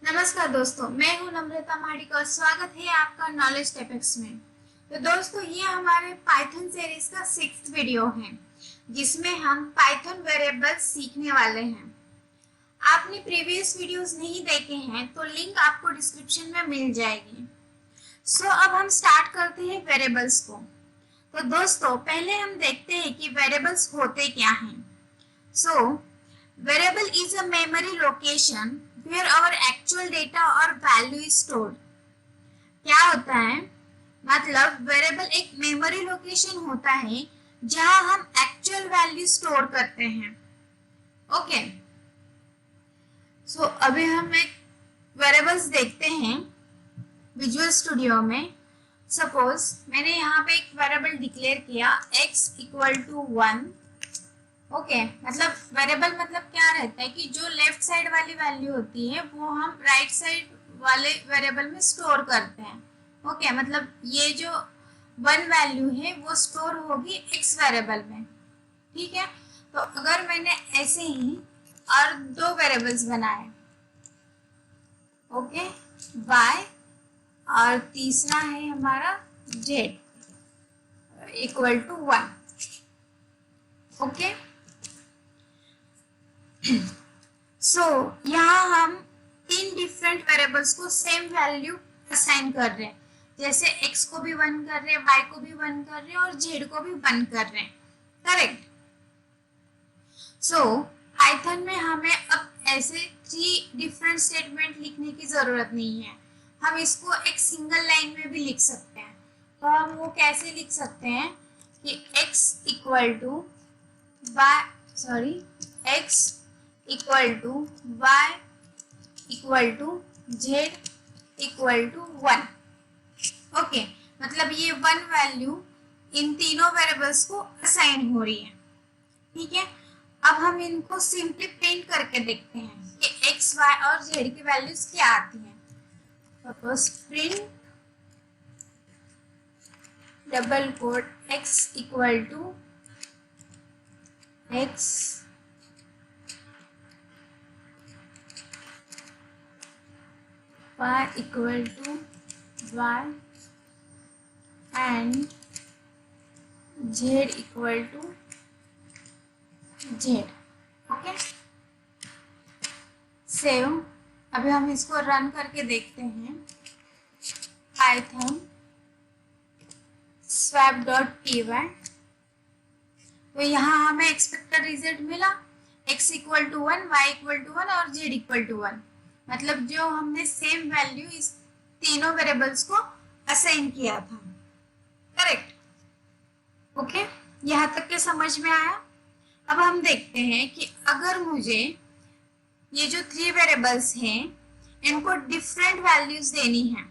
नमस्कार दोस्तों, मैं हूं नम्रता माडिक और स्वागत है आपका नॉलेज टॉपिक्स में। तो दोस्तों, ये हमारे पाइथन सीरीज का 6th वीडियो है जिसमें हम पाइथन वेरिएबल्स सीखने वाले हैं। आपने प्रीवियस वीडियोस नहीं देखे हैं तो लिंक आपको डिस्क्रिप्शन में मिल जाएगी। अब हम स्टार्ट करते हैं वेरिएबल्स को। तो दोस्तों, पहले हम देखते हैं कि वेरिएबल्स होते क्या हैं। Variable is a memory location where our actual data or value is stored। क्या होता है? मतलब वेरिएबल एक मेमोरी लोकेशन होता है जहां हम एक्चुअल वैल्यू स्टोर करते हैं। ओके, अभी हम एक वेरिएबल्स देखते हैं विजुअल स्टूडियो में। सपोज मैंने यहाँ पे एक वेरिएबल डिक्लेयर किया x इक्वल टू 1। ओके, मतलब वेरिएबल मतलब क्या रहता है कि जो लेफ्ट साइड वाली वैल्यू होती है वो हम राइट साइड वाले वेरिएबल में स्टोर करते हैं। ओके, मतलब ये जो 1 वैल्यू है वो स्टोर होगी x वेरिएबल में। ठीक है, तो अगर मैंने ऐसे ही और 2 वेरिएबल्स बनाए, ओके, y और तीसरा है हमारा z इक्वल टू 1। ओके, यहाँ हम 3 डिफरेंट वेरिएबल्स को सेम वैल्यू असाइन कर रहे हैं। जैसे x को भी 1 कर रहे हैं, y को भी 1 कर रहे हैं और z को भी 1 कर रहे हैं। करेक्ट। पाइथन में हमें अब ऐसे 3 डिफरेंट स्टेटमेंट लिखने की जरूरत नहीं है। हम इसको एक सिंगल लाइन में भी लिख सकते हैं। तो हम वो कैसे लिख सकते हैं कि x equal to x equal to y equal to z equal to 1। Okay, मतलब ये 1 वैल्यू इन तीनों वेरिएबल्स को असाइन हो रही है। ठीक है, अब हम इनको सिंपली प्रिंट करके देखते हैं कि x, y और z की वैल्यूज क्या आती हैं। Suppose print double quote x equal to x y equal to y and z equal to z। Okay, save. अभी हम इसको रन करके देखते हैं। पाइथन swap.py, तो यहाँ हमें एक्सपेक्टेड रिजल्ट मिला x equal to 1, y equal to 1 और z इक्वल टू 1। मतलब जो हमने सेम वैल्यू इस तीनों वेरिएबल्स को असाइन किया था। करेक्ट। ओके, यहाँ तक के समझ में आया। अब हम देखते हैं कि अगर मुझे ये जो 3 वेरिएबल्स हैं इनको डिफरेंट वैल्यूज देनी है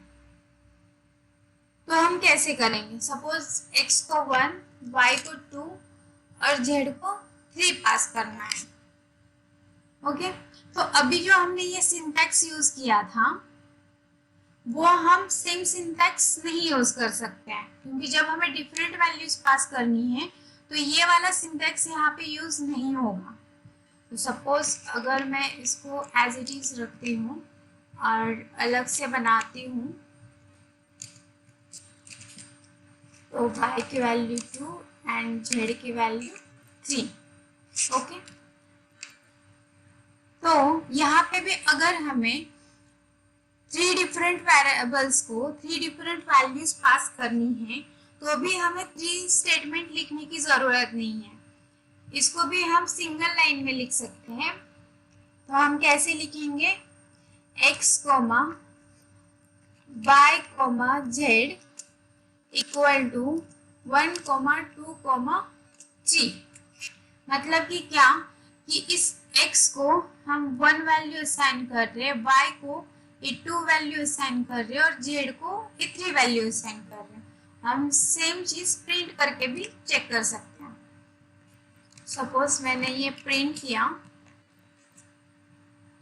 तो हम कैसे करेंगे। सपोज x को 1, y को 2 और z को 3 पास करना है। ओके, तो अभी जो हमने ये सिंटैक्स यूज किया था वो हम सेम सिंटैक्स नहीं यूज कर सकते हैं, क्योंकि जब हमें डिफरेंट वैल्यूज पास करनी है तो ये वाला सिंटैक्स यहाँ पे यूज नहीं होगा। तो सपोज अगर मैं इसको एज इट इज रखती हूँ और अलग से बनाती हूँ, तो y की वैल्यू 2 एंड z की वैल्यू 3। ओके, तो यहाँ पे भी अगर हमें 3 डिफरेंट वेरिएबल्स को 3 डिफरेंट वैल्यूज पास करनी है तो भी हमें 3 स्टेटमेंट लिखने की जरूरत नहीं है। इसको भी हम सिंगल लाइन में लिख सकते हैं। तो हम कैसे लिखेंगे, x, y, z equal to 1, 2, 3। मतलब कि क्या कि इस x को हम 1 वैल्यू असाइन कर रहे हैं, y को ये 2 वैल्यू असाइन कर रहे हैं और z को ये 3 वैल्यू असाइन कर रहे हैं। हम सेम चीज प्रिंट करके भी चेक कर सकते हैं। सपोज मैंने ये प्रिंट किया,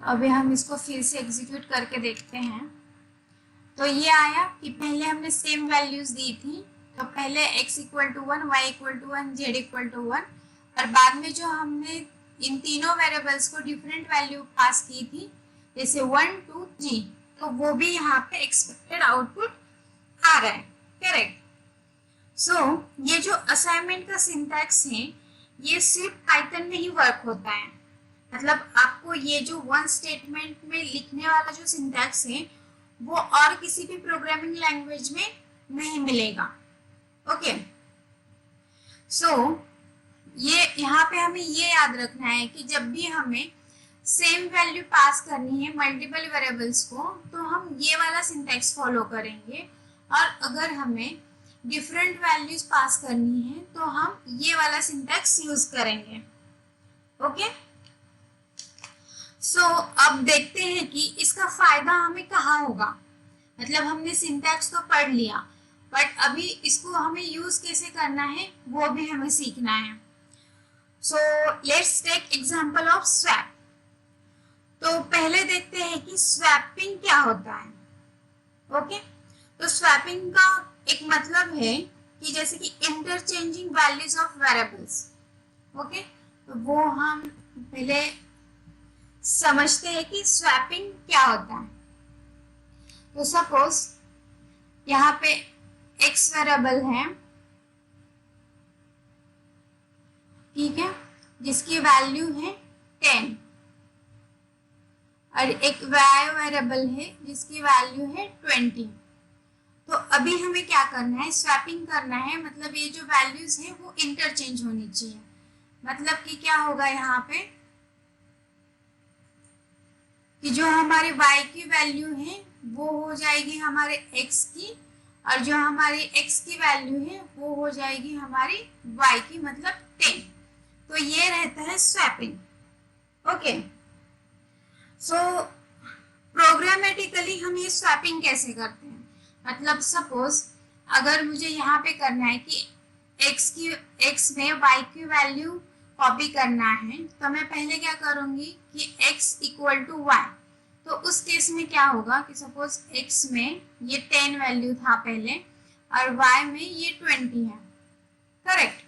अभी हम इसको फिर से एग्जीक्यूट करके देखते हैं। तो ये आया कि पहले हमने सेम वैल्यूज दी थी, तो पहले x equal to 1, y equal to 1, z equal to 1, और बाद में जो हमने इन तीनों वेरिएबल्स को डिफरेंट वैल्यू पास की थी जैसे 1 2 3, तो वो भी यहाँ पे एक्सपेक्टेड आउटपुट आ रहा है। करेक्ट। सो ये जो असाइनमेंट का सिंटैक्स है ये सिर्फ पाइथन में ही वर्क होता है। मतलब आपको ये जो वन स्टेटमेंट में लिखने वाला जो सिंटैक्स है वो और किसी भी प्रोग्रामिंग लैंग्वेज में नहीं मिलेगा। ओके। सो ये यहाँ पे हमें ये याद रखना है कि जब भी हमें सेम वैल्यू पास करनी है मल्टीपल वेरिएबल्स को तो हम ये वाला सिंटैक्स फॉलो करेंगे, और अगर हमें डिफरेंट वैल्यूज पास करनी है तो हम ये वाला सिंटैक्स यूज करेंगे। ओके। सो अब देखते हैं कि इसका फायदा हमें कहाँ होगा। मतलब हमने सिंटैक्स तो पढ़ लिया, बट अभी इसको हमें यूज कैसे करना है वो भी हमें सीखना है। So let's take example of swap. तो पहले देखते हैं कि स्वैपिंग क्या होता है। ओके। तो स्वैपिंग का एक मतलब है कि जैसे कि interchanging values of variables. Okay. तो वो हम पहले समझते हैं कि स्वैपिंग क्या होता है। तो सपोज यहाँ पे x वेरिएबल है, ठीक है, जिसकी वैल्यू है 10, और एक y वेरिएबल है जिसकी वैल्यू है 20। तो अभी हमें क्या करना है, स्वैपिंग करना है। मतलब ये जो वैल्यूज है वो इंटरचेंज होनी चाहिए। मतलब कि क्या होगा यहाँ पे कि जो हमारे y की वैल्यू है वो हो जाएगी हमारे x की, और जो हमारी x की वैल्यू है वो हो जाएगी हमारी y की, मतलब 10। तो ये रहता है स्वैपिंग। ओके। सो प्रोग्रामेटिकली हम ये स्वैपिंग कैसे करते हैं। मतलब सपोज अगर मुझे यहाँ पे करना है कि x में y की वैल्यू कॉपी करना है, तो मैं पहले क्या करूंगी कि x इक्वल टू वाई। तो उस केस में क्या होगा कि सपोज x में ये 10 वैल्यू था पहले और y में ये 20 है। करेक्ट।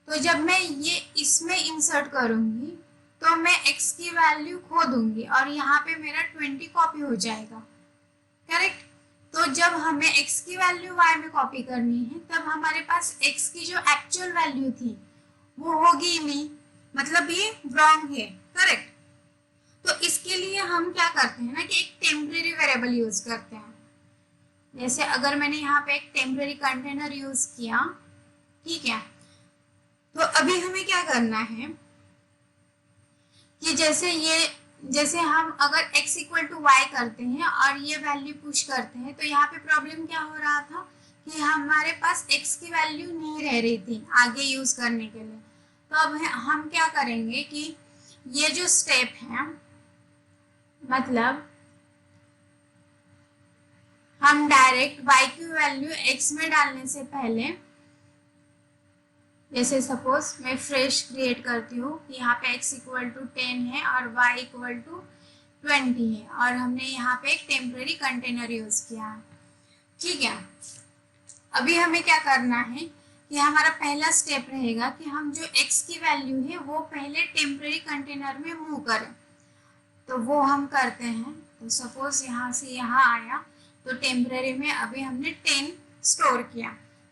तो जब मैं ये इसमें इंसर्ट करूंगी तो मैं x की वैल्यू खो दूंगी और यहाँ पे मेरा 20 कॉपी हो जाएगा। करेक्ट। तो जब हमें x की वैल्यू y में कॉपी करनी है तब हमारे पास x की जो एक्चुअल वैल्यू थी वो होगी नहीं, मतलब ये रॉन्ग है। करेक्ट। तो इसके लिए हम क्या करते हैं ना कि एक टेम्परेरी वेरिएबल यूज करते हैं। जैसे अगर मैंने यहाँ पे एक टेम्परेरी कंटेनर यूज किया, ठीक है, तो अभी हमें क्या करना है कि जैसे हम अगर x इक्वल टू वाई करते हैं और ये वैल्यू पुश करते हैं, तो यहाँ पे प्रॉब्लम क्या हो रहा था कि हमारे पास x की वैल्यू नहीं रह रही थी आगे यूज करने के लिए। तो अब हम क्या करेंगे कि ये जो स्टेप है, मतलब हम डायरेक्ट y की वैल्यू x में डालने से पहले, जैसे सपोज मैं फ्रेश क्रिएट करती हूँ कि यहाँ पे x इक्वल टू 10 है और y इक्वल टू 20 है, और हमने यहाँ पे एक टेम्परेरी कंटेनर यूज किया है। ठीक है। अभी हमें क्या करना है कि हमारा पहला स्टेप रहेगा कि हम जो x की वैल्यू है वो पहले टेम्परेरी कंटेनर में मूव करें। तो वो हम करते हैं। तो सपोज यहाँ से यहाँ आया तो टेम्परेरी में अभी हमने 10 स्टोर किया।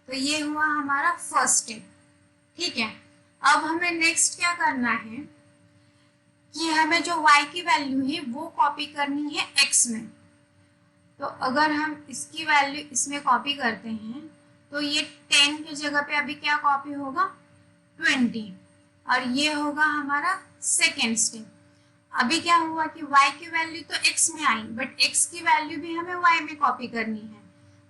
तो ये हुआ हमारा फर्स्ट स्टेप। ठीक है। अब हमें नेक्स्ट क्या करना है कि हमें जो y की वैल्यू है वो कॉपी करनी है x में। तो अगर हम इसकी वैल्यू इसमें कॉपी करते हैं तो ये 10 की जगह पे अभी क्या कॉपी होगा, 20, और ये होगा हमारा सेकेंड स्टेप। अभी क्या हुआ कि y की वैल्यू तो x में आई, बट x की वैल्यू भी हमें y में कॉपी करनी है,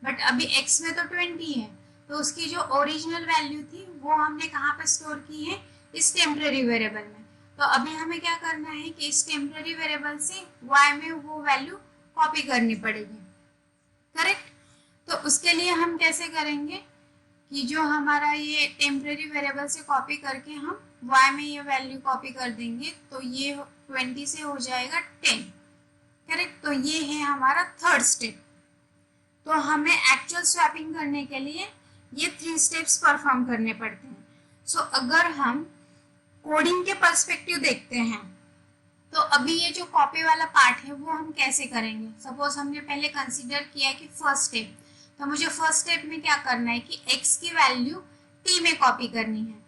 बट अभी x में तो 20 है, तो उसकी जो ओरिजिनल वैल्यू थी वो हमने कहाँ पर स्टोर की है, इस टेम्परेरी वेरिएबल में। तो अभी हमें क्या करना है कि इस टेम्परेरी वेरिएबल से y में वो वैल्यू कॉपी करनी पड़ेगी। करेक्ट। तो उसके लिए हम कैसे करेंगे कि जो हमारा ये टेम्परेरी वेरिएबल से कॉपी करके हम y में ये वैल्यू कॉपी कर देंगे, तो ये 20 से हो जाएगा 10। करेक्ट। तो ये है हमारा थर्ड स्टेप। तो हमें एक्चुअल स्वैपिंग करने के लिए ये 3 स्टेप्स परफॉर्म करने पड़ते हैं। सो अगर हम कोडिंग के पर्सपेक्टिव देखते हैं तो अभी ये जो कॉपी वाला पार्ट है वो हम कैसे करेंगे। सपोज हमने पहले कंसीडर किया कि फर्स्ट स्टेप, तो मुझे फर्स्ट स्टेप में क्या करना है कि x की वैल्यू t में कॉपी करनी है।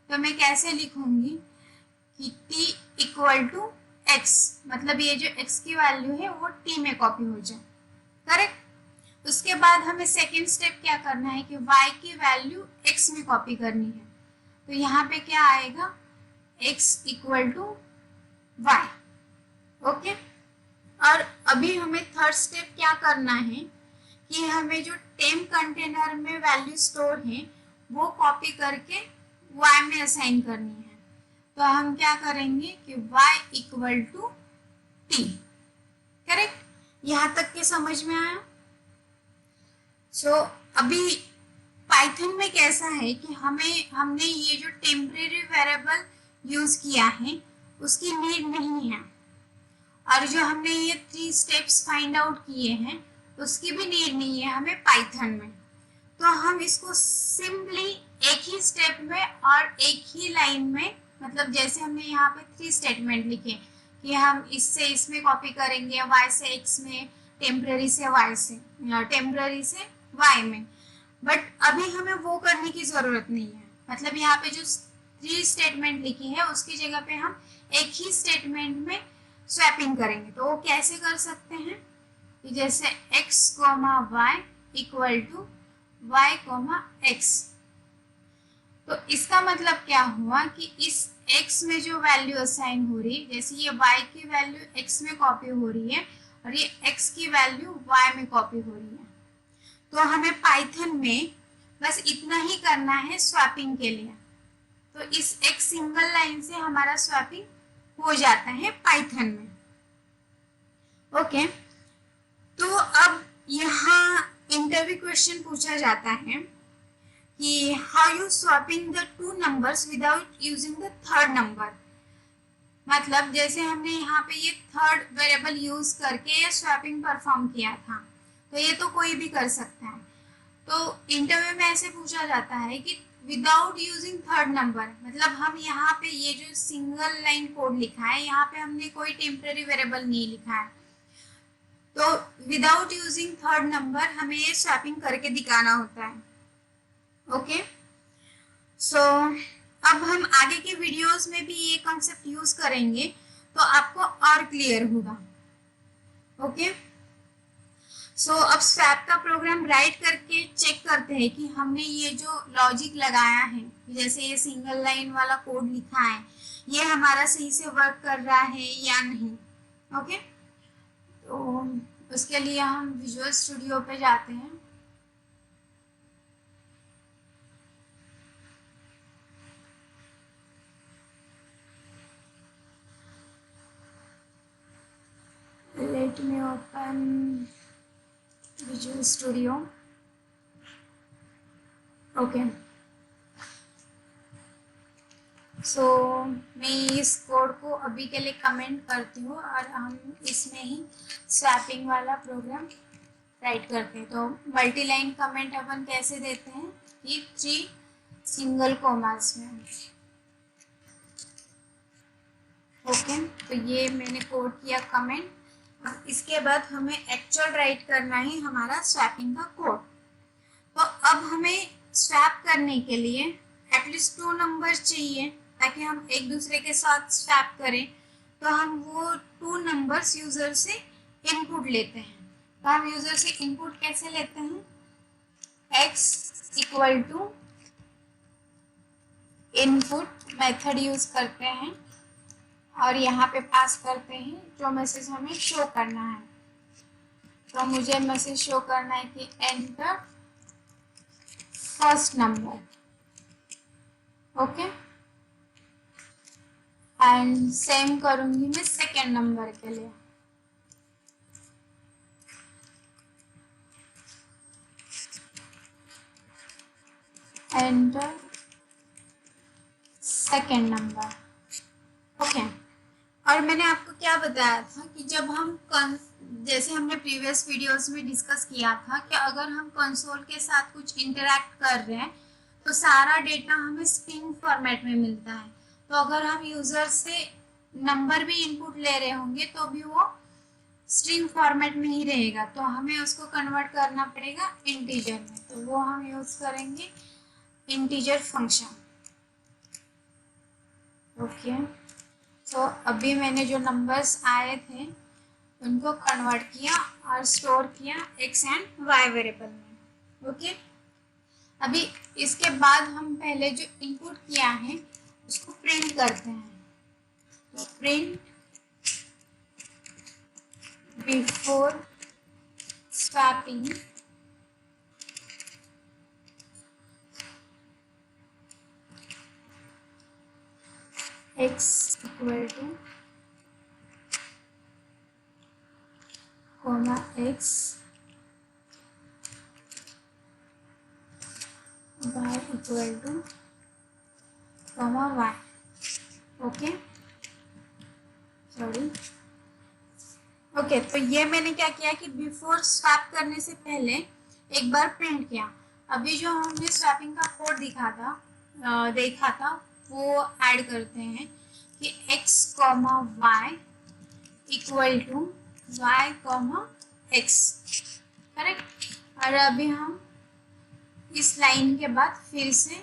तो मैं कैसे लिखूंगी कि t इक्वल टू x, मतलब ये जो x की वैल्यू है वो t में कॉपी हो जाए, करेक्ट। उसके बाद हमें सेकेंड स्टेप क्या करना है कि y की वैल्यू x में कॉपी करनी है। तो यहाँ पे क्या आएगा, x equal to y, okay. और अभी हमें थर्ड स्टेप क्या करना है कि हमें जो टेम्प कंटेनर में वैल्यू स्टोर है वो कॉपी करके y में असाइन करनी है। तो हम क्या करेंगे कि y equal to t, correct. यहाँ तक के समझ में आया। सो अभी पाइथन में कैसा है कि हमने ये जो टेम्परेरी वेरिएबल यूज किया है उसकी नीड नहीं है, और जो हमने ये 3 स्टेप्स फाइंड आउट किए हैं उसकी भी नीड नहीं है हमें पाइथन में। तो हम इसको सिंपली एक ही स्टेप में और एक ही लाइन में, मतलब जैसे हमने यहाँ पे 3 स्टेटमेंट लिखे कि हम इससे इसमें कॉपी करेंगे, y से x में, टेम्पररी से y से, टेम्पररी से y में, बट अभी हमें वो करने की जरूरत नहीं है। मतलब यहाँ पे जो 3 स्टेटमेंट लिखी है उसकी जगह पे हम एक ही स्टेटमेंट में स्वैपिंग करेंगे। तो वो कैसे कर सकते हैं कि जैसे x, y equal to y, x। तो इसका मतलब क्या हुआ कि इस x में जो वैल्यू असाइन हो रही है, जैसे ये y की वैल्यू x में कॉपी हो रही है और ये x की वैल्यू y में कॉपी हो रही है। तो हमें पाइथन में बस इतना ही करना है स्वैपिंग के लिए। तो इस एक सिंगल लाइन से हमारा स्वैपिंग हो जाता है पाइथन में, ओके। तो अब यहाँ इंटरव्यू क्वेश्चन पूछा जाता है कि how you swapping the 2 numbers without using the third number. मतलब जैसे हमने यहाँ पे ये थर्ड वेरिएबल यूज करके ये स्वैपिंग परफॉर्म किया था, तो ये तो कोई भी कर सकता है। तो इंटरव्यू में ऐसे पूछा जाता है कि विदाउट यूजिंग थर्ड नंबर, मतलब हम यहाँ पे ये जो सिंगल लाइन कोड लिखा है यहाँ पे हमने कोई टेम्पररी वेरिएबल नहीं लिखा है। तो विदाउट यूजिंग थर्ड नंबर हमें ये स्वैपिंग करके दिखाना होता है, ओके। सो अब हम आगे के वीडियोस में भी ये कॉन्सेप्ट यूज करेंगे तो आपको और क्लियर होगा, ओके। सो अब स्वैप का प्रोग्राम राइट करके चेक करते हैं कि हमने ये जो लॉजिक लगाया है, जैसे ये सिंगल लाइन वाला कोड लिखा है, ये हमारा सही से वर्क कर रहा है या नहीं, ओके। तो उसके लिए हम विजुअल स्टूडियो पे जाते हैं। Let me open visual studio, okay. So मैं इस कोड को अभी के लिए कमेंट करती हूँ और हम इसमें ही स्वैपिंग वाला प्रोग्राम राइट करते हैं। तो मल्टी लाइन कमेंट अपन कैसे देते हैं कि 3 सिंगल कोमास में, ओके। तो ये मैंने कोड किया कमेंट। इसके बाद हमें एक्चुअल राइट करना है हमारा स्वैपिंग का कोड। तो अब हमें स्वैप करने के लिए एटलीस्ट 2 नंबर चाहिए ताकि हम एक दूसरे के साथ स्वैप करें। तो हम वो 2 नंबर्स यूजर से इनपुट लेते हैं। तो हम यूजर से इनपुट कैसे लेते हैं, x equal to input method use करते हैं और यहाँ पे पास करते हैं जो मैसेज हमें शो करना है। तो मुझे मैसेज शो करना है कि enter first number, okay. And same करूंगी मैं सेकेंड नंबर के लिए। Enter second number, okay. और मैंने आपको क्या बताया था कि जब हम जैसे हमने प्रीवियस वीडियोस में डिस्कस किया था कि अगर हम कंसोल के साथ कुछ इंटरैक्ट कर रहे हैं तो सारा डेटा हमें स्ट्रिंग फॉर्मेट में मिलता है। तो अगर हम यूजर से नंबर भी इनपुट ले रहे होंगे तो भी वो स्ट्रिंग फॉर्मेट में ही रहेगा, तो हमें उसको कन्वर्ट करना पड़ेगा इंटीजर में, तो वो हम यूज करेंगे इंटीजर फंक्शन। ओके, तो अभी मैंने जो नंबर्स आए थे उनको कन्वर्ट किया और स्टोर किया एक्स एंड वाई वेरिएबल में। ओके, अभी इसके बाद हम पहले जो इनपुट किया है उसको प्रिंट करते हैं। तो print before swapping x equal two comma x y equal two comma y। Okay, sorry. Okay, तो ये मैंने क्या किया कि बिफोर स्वैप करने से पहले एक बार प्रिंट किया। अभी जो हमने स्वैपिंग का कोड देखा था वो ऐड करते हैं कि x comma y equal to y comma x, correct. और अभी हम इस लाइन के बाद फिर से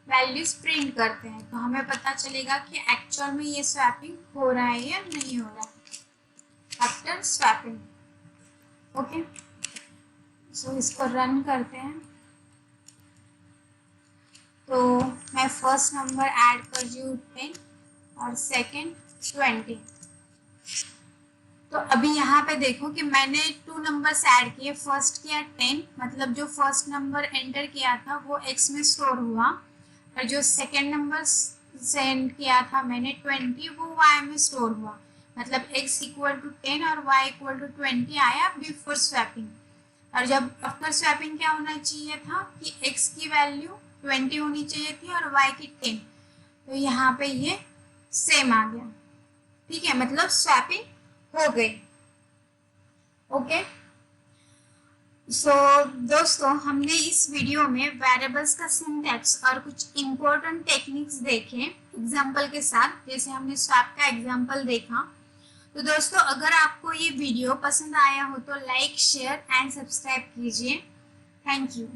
वैल्यूज प्रिंट करते हैं, तो हमें पता चलेगा कि एक्चुअल में ये स्वैपिंग हो रहा है या नहीं हो रहा है आफ्टर स्वैपिंग। ओके, सो इसको रन करते हैं। तो मैं फर्स्ट नंबर ऐड कर रही हूँ 10 और सेकंड 20। तो अभी यहाँ पे देखो कि मैंने 2 नंबर्स ऐड किए। फर्स्ट किया 10, मतलब जो फर्स्ट नंबर एंटर किया था वो x में स्टोर हुआ, और जो सेकंड नंबर सेंड किया था मैंने 20 वो y में स्टोर हुआ, मतलब x इक्वल टू 10 और y इक्वल टू 20 आया बिफोर स्वैपिंग। और जब आफ्टर स्वैपिंग क्या होना चाहिए था कि x की वैल्यू 20 होनी चाहिए थी और y की 10, तो यहाँ पे ये सेम आ गया। ठीक है, मतलब स्वैपिंग हो गई। ओके, सो दोस्तों हमने इस वीडियो में वेरिएबल्स का सिंटैक्स और कुछ इम्पोर्टेंट टेक्निक्स देखे एग्जाम्पल के साथ, जैसे हमने स्वैप का एग्जाम्पल देखा। तो दोस्तों अगर आपको ये वीडियो पसंद आया हो तो लाइक, शेयर एंड सब्सक्राइब कीजिए। Thank you.